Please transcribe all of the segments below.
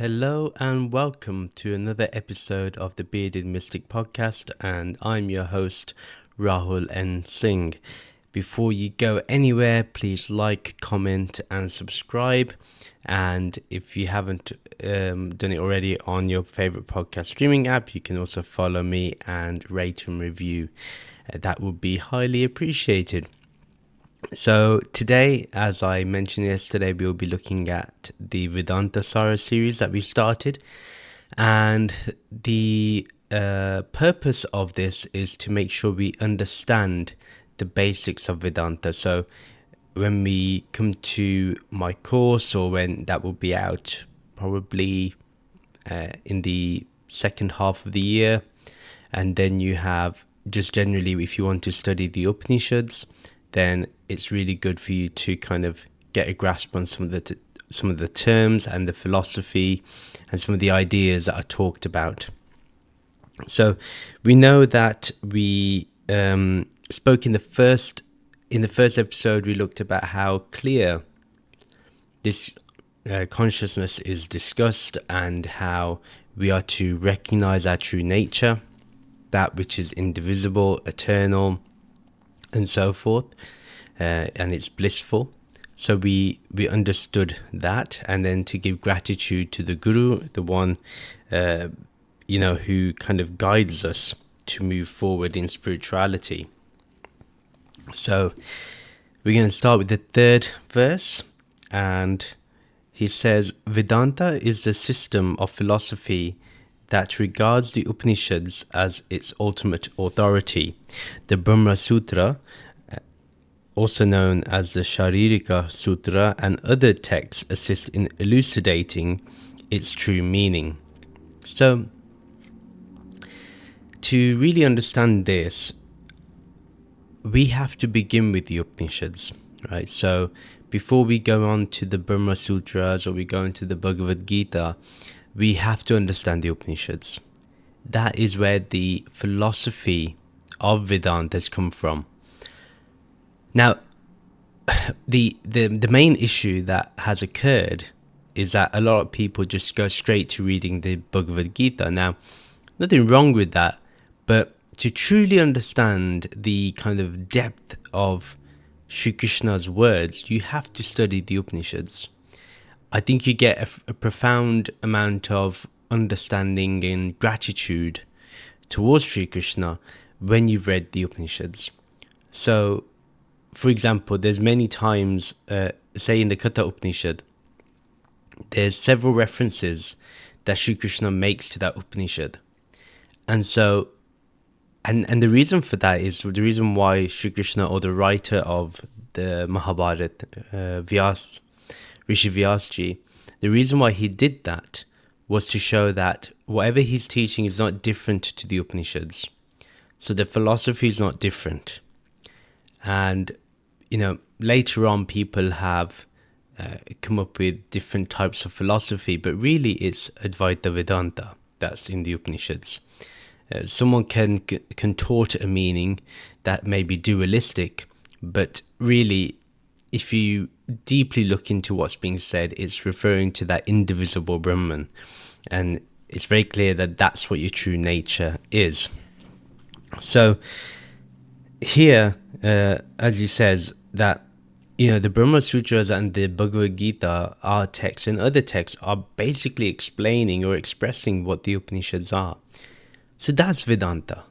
Hello and welcome to another episode of the Bearded Mystic Podcast, and I'm your host, Rahul N Singh. Before you go anywhere, please like, comment and subscribe. And if you haven't done it already on your favorite podcast streaming app, you can also follow me and rate and review. That would be highly appreciated. So today, as I mentioned yesterday, we'll be looking at the Vedanta Sara series that we started. And the purpose of this is to make sure we understand the basics of Vedanta. So when we come to my course, or when that will be out probably in the second half of the year, and then you have just generally, if you want to study the Upanishads, then it's really good for you to kind of get a grasp on some of the terms and the philosophy and some of the ideas that are talked about. So we know that we spoke in the first episode. We looked about how clear this consciousness is discussed, and how we are to recognize our true nature, that which is indivisible, eternal, and so forth, and it's blissful. So we understood that, and then to give gratitude to the Guru, the one who kind of guides us to move forward in spirituality. So we're going to start with the third verse, and he says, Vedanta is the system of philosophy that regards the Upanishads as its ultimate authority. The Brahma Sutra, also known as the Sharirika Sutra, and other texts assist in elucidating its true meaning. So, to really understand this, we have to begin with the Upanishads, right? So, before we go on to the Brahma Sutras, or we go into the Bhagavad Gita, we have to understand the Upanishads. That is where the philosophy of Vedanta has come from. Now, the main issue that has occurred is that a lot of people just go straight to reading the Bhagavad Gita. Now, nothing wrong with that, but to truly understand the kind of depth of Sri Krishna's words, you have to study the Upanishads. I think you get a profound amount of understanding and gratitude towards Sri Krishna when you've read the Upanishads. So, for example, there's many times, say in the Katha Upanishad, there's several references that Sri Krishna makes to that Upanishad. And so, and the reason for that is, the reason why Sri Krishna, or the writer of the Mahabharata, Rishi Vyasji, the reason why he did that was to show that whatever he's teaching is not different to the Upanishads. So the philosophy is not different. And, later on people have come up with different types of philosophy, but really it's Advaita Vedanta that's in the Upanishads. Someone can contort a meaning that may be dualistic, but really, if you deeply look into what's being said, it's referring to that indivisible Brahman, and it's very clear that that's what your true nature is. So here, as he says, that the Brahma Sutras and the Bhagavad Gita, our texts and other texts, are basically explaining or expressing what the Upanishads are. So that's Vedanta.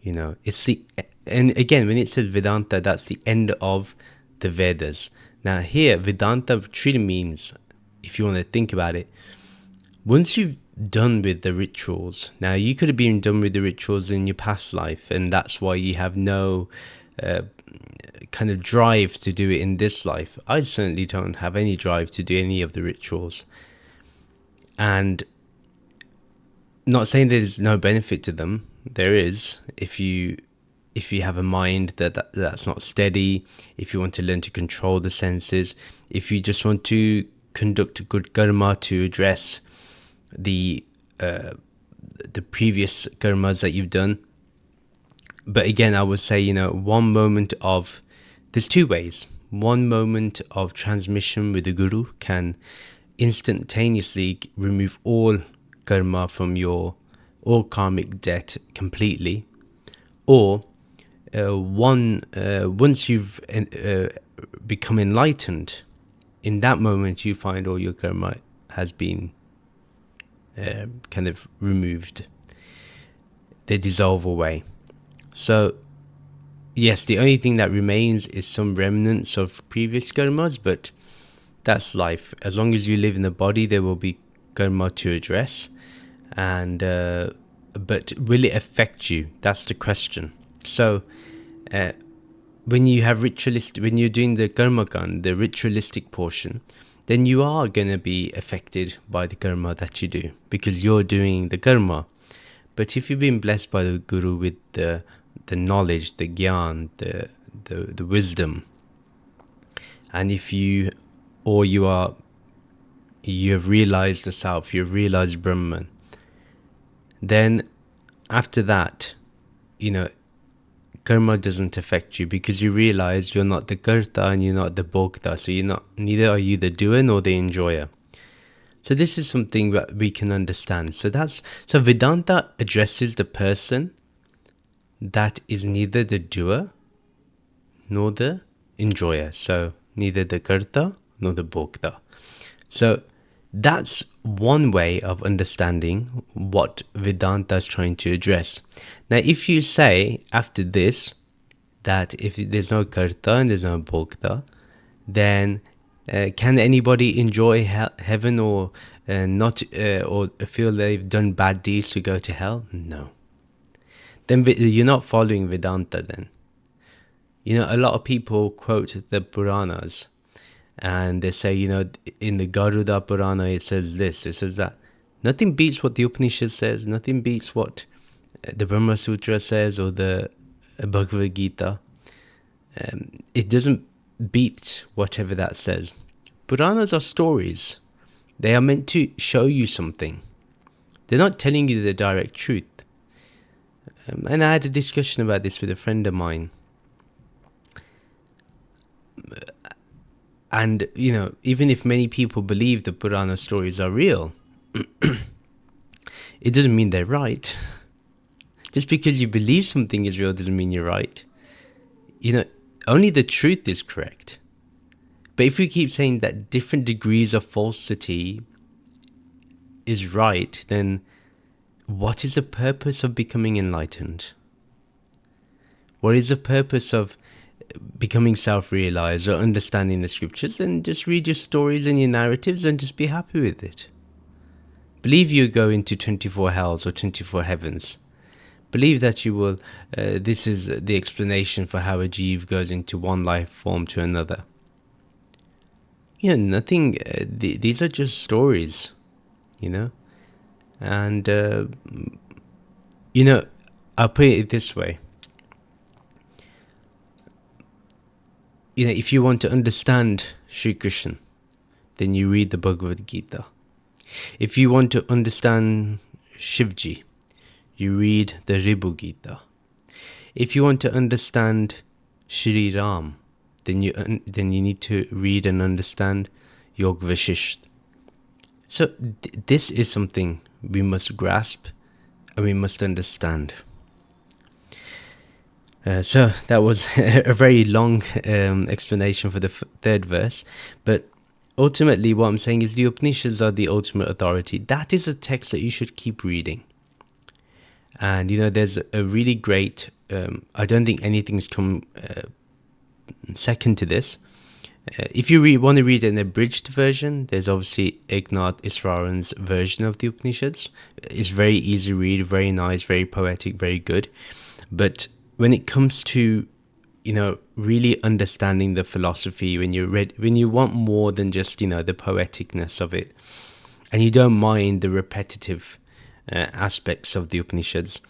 It's and again, when it says Vedanta, that's the end of the Vedas. Now here, Vedanta truly means, if you want to think about it, once you've done with the rituals, now you could have been done with the rituals in your past life, and that's why you have no kind of drive to do it in this life. I certainly don't have any drive to do any of the rituals. And not saying there's no benefit to them. There is, if you have a mind that's not steady, if you want to learn to control the senses, if you just want to conduct a good karma to address the previous karmas that you've done. But again, I would say, there's two ways. One moment of transmission with the Guru can instantaneously remove all karma from your all karmic debt completely, or once you've become enlightened, in that moment you find all your karma has been kind of removed. They dissolve away. So yes, the only thing that remains is some remnants of previous karmas, but that's life. As long as you live in the body, there will be karma to address. And but will it affect you? That's the question. So when you have when you're doing the karma kan, the ritualistic portion, then you are going to be affected by the karma that you do, because you're doing the karma. But if you've been blessed by the guru with the knowledge, the gyan, the wisdom, and if you have realized the self, you've realized Brahman, then after that, karma doesn't affect you, because you realize you're not the karta and you're not the bhokta. So neither are you the doer nor the enjoyer. So this is something that we can understand. So Vedanta addresses the person that is neither the doer nor the enjoyer. So neither the karta nor the bhokta. So that's one way of understanding what Vedanta is trying to address. Now, if you say after this that if there's no karta and there's no bhokta, then can anybody enjoy heaven or not, or feel they've done bad deeds to go to hell? No. Then you're not following Vedanta then. A lot of people quote the Puranas, and they say, in the Garuda Purana it says this, it says that. Nothing beats what the Upanishads says, nothing beats what the Brahma Sutras says, or the Bhagavad Gita. It doesn't beat whatever that says. Puranas are stories. They are meant to show you something. They're not telling you the direct truth. And I had a discussion about this with a friend of mine. And, even if many people believe the Purana stories are real, it doesn't mean they're right. Just because you believe something is real doesn't mean you're right. Only the truth is correct. But if we keep saying that different degrees of falsity is right, then what is the purpose of becoming enlightened? What is the purpose of becoming self-realized or understanding the scriptures? And just read your stories and your narratives and just be happy with it. Believe you go into 24 hells or 24 heavens. Believe that you will, this is the explanation for how a jeev goes into one life form to another. Nothing, these are just stories, And, I'll put it this way. If you want to understand Sri Krishna, then you read the Bhagavad Gita. If you want to understand Shivji, you read the Ribu Gita. If you want to understand Shri Ram, then you need to read and understand Yog Vashisht. So this is something we must grasp and we must understand. So that was a very long explanation for the third verse, but ultimately what I'm saying is the Upanishads are the ultimate authority. That is a text that you should keep reading. And there's a really great, I don't think anything's come second to this. If you want to read an abridged version, there's obviously Eknath Iswaran's version of the Upanishads. It's very easy to read, very nice, very poetic, very good. But when it comes to, really understanding the philosophy, when you want more than just, the poeticness of it, and you don't mind the repetitive aspects of the Upanishads,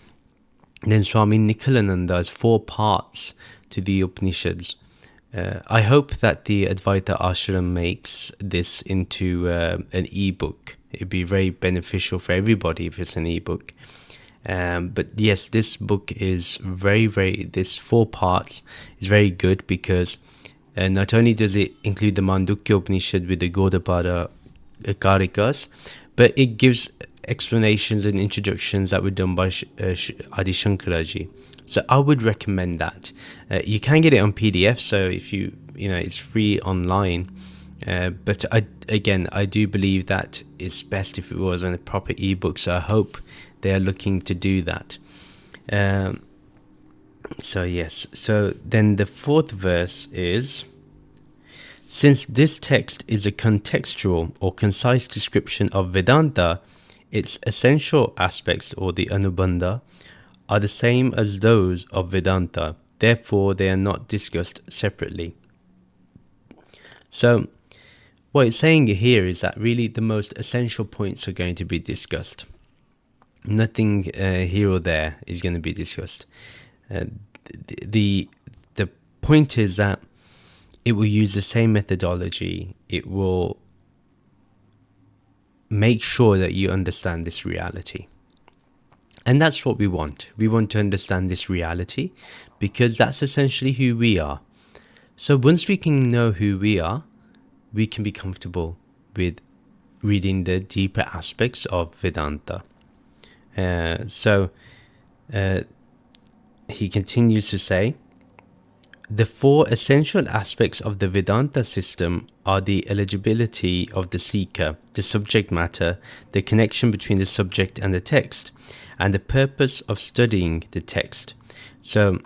then Swami Nikhilananda has 4 parts to the Upanishads. I hope that the Advaita Ashram makes this into an ebook. It'd be very beneficial for everybody if it's an ebook. But yes, this book is this 4 parts is very good, because not only does it include the Mandukya Upanishad with the Gaudapada karikas, but it gives explanations and introductions that were done by Adi Shankaraji. So I would recommend that. You can get it on PDF, so if it's free online. But I do believe that it's best if it was on a proper ebook. So I hope they are looking to do that. So yes. So then the fourth verse is: since this text is a contextual or concise description of Vedanta, its essential aspects, or the Anubandha, are the same as those of Vedanta. Therefore, they are not discussed separately. So what it's saying here is that really the most essential points are going to be discussed. Nothing here or there is going to be discussed. The point is that it will use the same methodology. It will make sure that you understand this reality. And that's what we want. We want to understand this reality because that's essentially who we are. So once we can know who we are, we can be comfortable with reading the deeper aspects of Vedanta. He continues to say, the four essential aspects of the Vedanta system are the eligibility of the seeker, the subject matter, the connection between the subject and the text, and the purpose of studying the text. So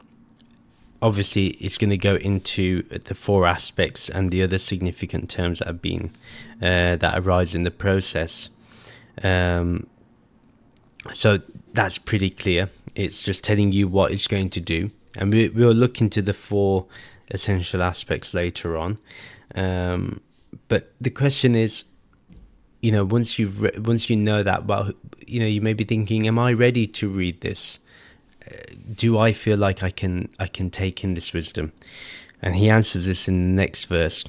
obviously it's going to go into the four aspects and the other significant terms that have been that arise in the process. So that's pretty clear. It's just telling you what it's going to do. And we'll look into the four essential aspects later on. But the question is, once you know that, well, you may be thinking, am I ready to read this? Do I feel like I can take in this wisdom? And he answers this in the next verse,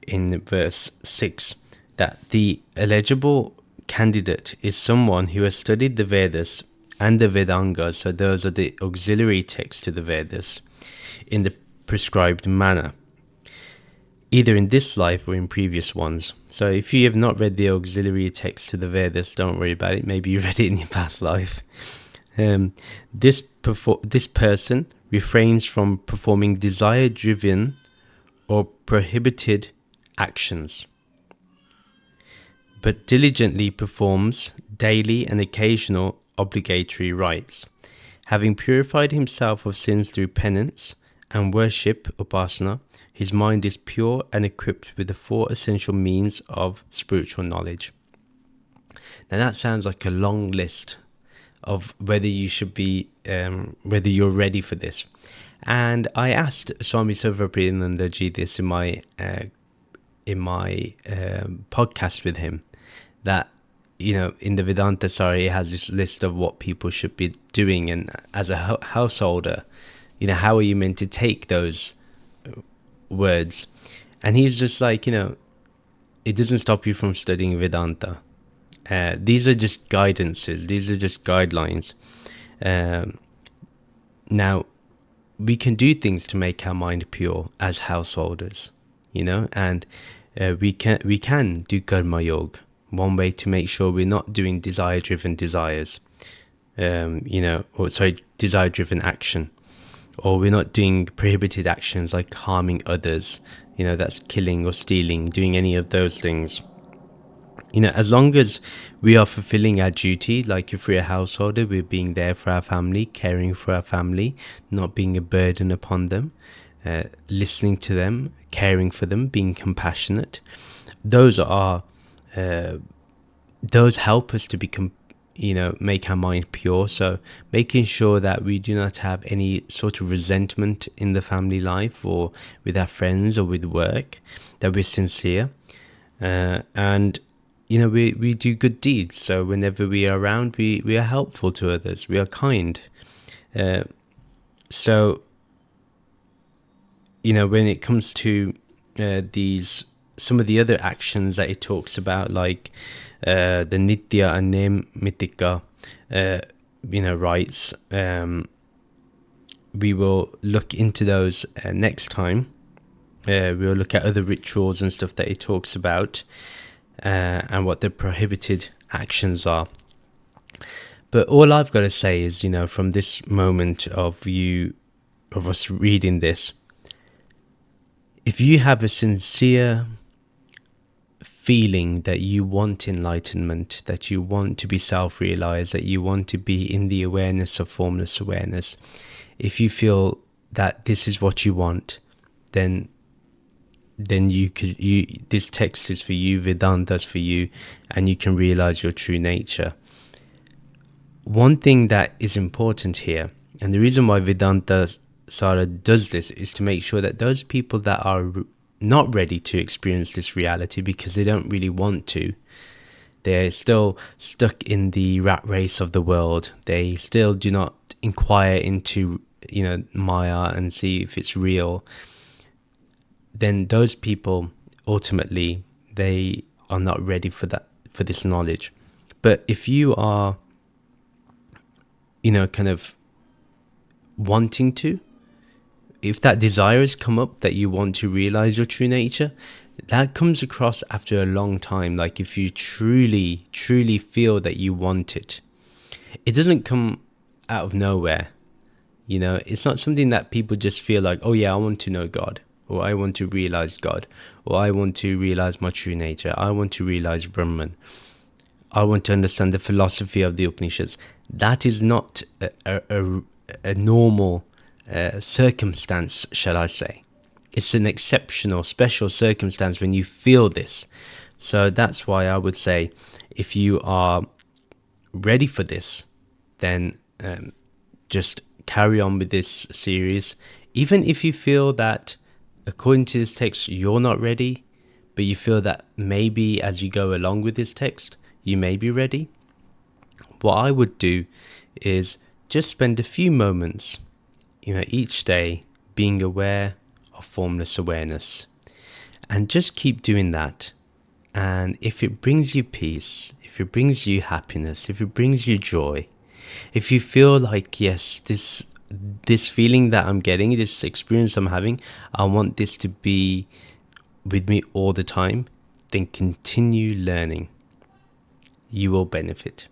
in verse 6, that the eligible candidate is someone who has studied the Vedas and the Vedangas, so those are the auxiliary texts to the Vedas, in the prescribed manner, either in this life or in previous ones. So if you have not read the auxiliary text to the Vedas, don't worry about it. Maybe you read it in your past life. This person refrains from performing desire-driven or prohibited actions, but diligently performs daily and occasional obligatory rites. Having purified himself of sins through penance and worship, upasana, his mind is pure and equipped with the four essential means of spiritual knowledge. Now that sounds like a long list of whether you should be, whether you're ready for this. And I asked Swami Sarvapriyanandaji this in my podcast with him, that in the Vedanta Sara, it has this list of what people should be doing, and as a householder, how are you meant to take those words? And he's just like, it doesn't stop you from studying Vedanta. These are just guidances. These are just guidelines. Now, we can do things to make our mind pure as householders, and we can do karma yoga. One way to make sure we're not doing desire-driven desires, desire-driven action, or we're not doing prohibited actions like harming others, that's killing or stealing, doing any of those things. As long as we are fulfilling our duty, like if we're a householder, we're being there for our family, caring for our family, not being a burden upon them, listening to them, caring for them, being compassionate. Those help us to become, make our mind pure. So making sure that we do not have any sort of resentment in the family life or with our friends or with work, that we're sincere, and we do good deeds. So whenever we are around, we are helpful to others, we are kind. So when it comes to some of the other actions that it talks about, like the Nitya and Nemitika rights, we will look into those next time. We'll look at other rituals and stuff that it talks about. and what the prohibited actions are. But all I've got to say is, from this moment of us reading this, if you have a sincere feeling that you want enlightenment, that you want to be self-realized, that you want to be in the awareness of formless awareness, if you feel that this is what you want, then this text is for you, Vedanta is for you, and you can realize your true nature. One thing that is important here, and the reason why Vedanta Sara does this, is to make sure that those people that are not ready to experience this reality because they don't really want to, they're still stuck in the rat race of the world, they still do not inquire into Maya and see if it's real, then those people ultimately, they are not ready for this knowledge. But if you are kind of wanting to, if that desire has come up that you want to realize your true nature, that comes across after a long time. Like if you truly feel that you want it, it doesn't come out of nowhere. It's not something that people just feel like, oh yeah, I want to know God, or I want to realize God, or I want to realize my true nature, I want to realize Brahman, I want to understand the philosophy of the Upanishads. That is not a normal circumstance, shall I say. It's an exceptional, special circumstance when you feel this. So that's why I would say, if you are ready for this, then just carry on with this series. Even if you feel that, according to this text, you're not ready, but you feel that maybe as you go along with this text, you may be ready, what I would do is just spend a few moments each day being aware of formless awareness, and just keep doing that. And if it brings you peace, if it brings you happiness, if it brings you joy, if you feel like, yes, this feeling that I'm getting, this experience I'm having, I want this to be with me all the time, then continue learning. You will benefit.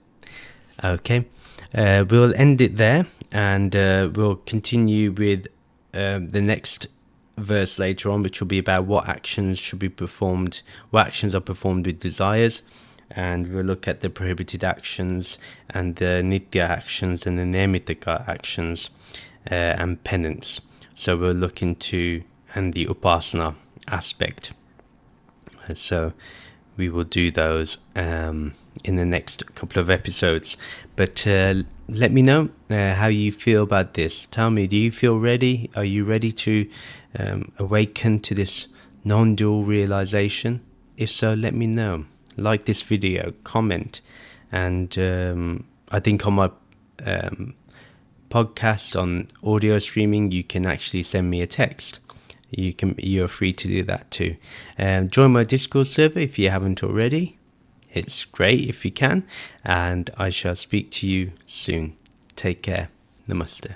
Okay, we'll end it there, and we'll continue with the next verse later on, which will be about what actions should be performed, what actions are performed with desires, and we'll look at the prohibited actions and the nitya actions and the naimittika actions and penance. So we'll look into and the upasana aspect. So we will do those in the next couple of episodes. But let me know how you feel about this. Tell me, do you feel ready? Are you ready to awaken to this non-dual realization? If so, let me know. Like this video, comment, and I think on my podcast on audio streaming, you can actually send me a text. You're free to do that too. Join my Discord server if you haven't already. It's great if you can, and I shall speak to you soon. Take care. Namaste.